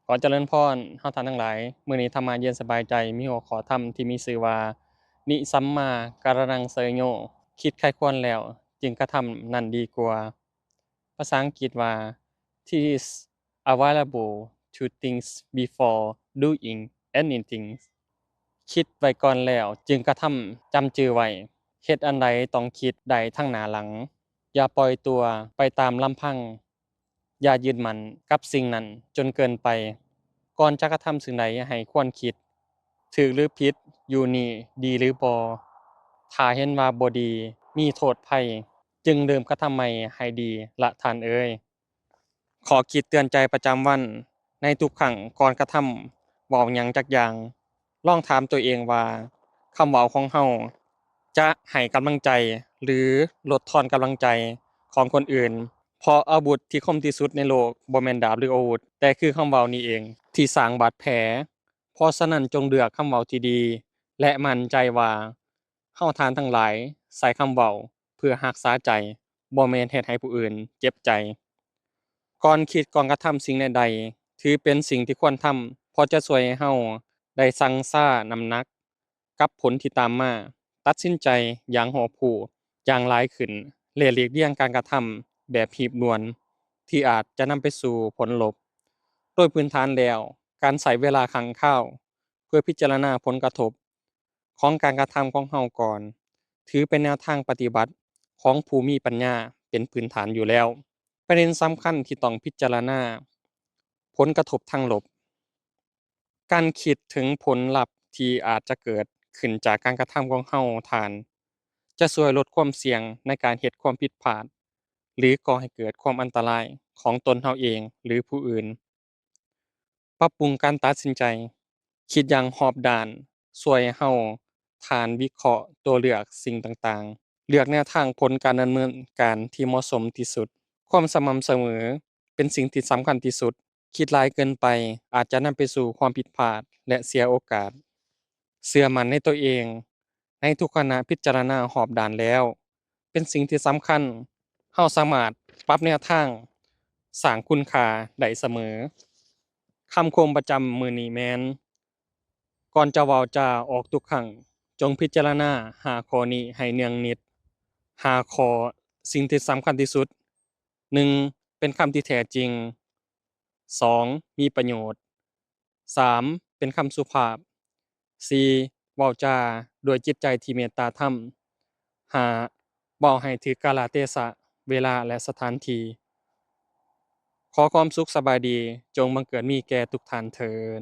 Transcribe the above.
ขอเจริญพรเฮาท่านทั้งหลายมื้อนี้ธรรมะเย็นสบายใจมีหัวข้อธรรมที่มีชื่อว่านิสัมมาการังเสยโยคิดใคร่ครวญแล้วจึงกระทำนั่นดีกว่าภาษาอังกฤษว่า "It is available to think before doing anything" คิดไว้ก่อนแล้วจึงกระทำจำจือไว้เฮ็ดอันใดต้องคิดได้ทั้งหน้าหลังอย่าปล่อยตัวไปตามลำพังอย่ายึดมั่นกับสิ่งนั้นจนเกินไปก่อนจะกระทำสิ่งใดให้ควรคิดถูกหรือผิดอยู่นี่ดีหรือบ่ถ้าเห็นว่าบ่ดีมีโทษภัยจึงเริ่มกระทำใหม่ให้ดีละท่านเอ๋ยข้อคิดเตือนใจประจำวันในทุกครั้งก่อนกระทำเว้าหยังจักอย่าง ลองถามตัวเองว่าคำเว้าของเราจะให้กำลังใจหรือลดทอนกำลังใจของคนอื่นเพราะอาวุธที่คมที่สุดในโลกบ่แม่นดาบหรืออาวุธแต่คือคำเว้านี้เองที่สร้างบาดแผลเพราะฉะนั้นจงเลือกคำเว้าที่ดีและมั่นใจว่าเราท่านทั้งหลายใช้คำเว้าเพื่อรักษาใจบ่แม่นเฮ็ดให้ผู้อื่นเจ็บใจ ก่อนคิดก่อนกระทำสิ่งใดๆถือเป็นสิ่งที่ควรทำเพราะจะช่วยให้เราได้ชั่งช่าน้ำหนักกับผลที่ตามมาตัดสินใจอย่างรอบรู้อย่างหลายขึ้นและหลีกเลี่ยงการกระทำแบบรีบด่วนที่อาจจะนำไปสู่ผลลบโดยพื้นฐานแล้วการใช้เวลาคั่งคราวเพื่อพิจารณาผลกระทบของการกระทำของเราก่อนถือเป็นแนวทางปฏิบัติของผู้มีปัญญาเป็นพื้นฐานอยู่แล้ว ประเด็นสำคัญที่ต้องพิจารณาผลกระทบทางลบการคิดถึงผลลัพธ์ที่อาจจะเกิดขึ้นจากการกระทำของเราท่านจะช่วยลดความเสี่ยงในการเฮ็ดความผิดพลาดหรือก่อให้เกิดความอันตรายของตนเราเองหรือผู้อื่นปรับปรุงการตัดสินใจคิดอย่างรอบด้านช่วยให้เราท่านวิเคราะห์ตัวเลือกสิ่งต่างๆเลือกแนวทางผลการดำเนินการที่เหมาะสมที่สุด ความสม่ำเสมอเป็นสิ่งที่สำคัญที่สุด คิดหลายเกินไปอาจจะนำไปสู่ความผิดพลาดและเสียโอกาสเชื่อมั่นในตัวเองในทุกขณะพิจารณารอบด้านแล้วเป็นสิ่งที่สำคัญเราสามารถปรับแนวทางสร้างคุณค่าได้เสมอคำคมประจำมื้อนี้แม่นก่อนจะเว้าจาออกทุกครั้งจงพิจารณา5ข้อนี้ให้เนืองนิด 5ข้อสิ่งที่สำคัญที่สุด1เป็นคำที่แท้จริง2มีประโยชน์3เป็นคำสุภาพ4เว้าจาด้วยจิตใจที่เมตตาธรรม5เว้าให้ถูกกาลเทศะเวลาและสถานที่ขอความสุขสบายดีจงบังเกิดมีแก่ทุกท่านเทอญ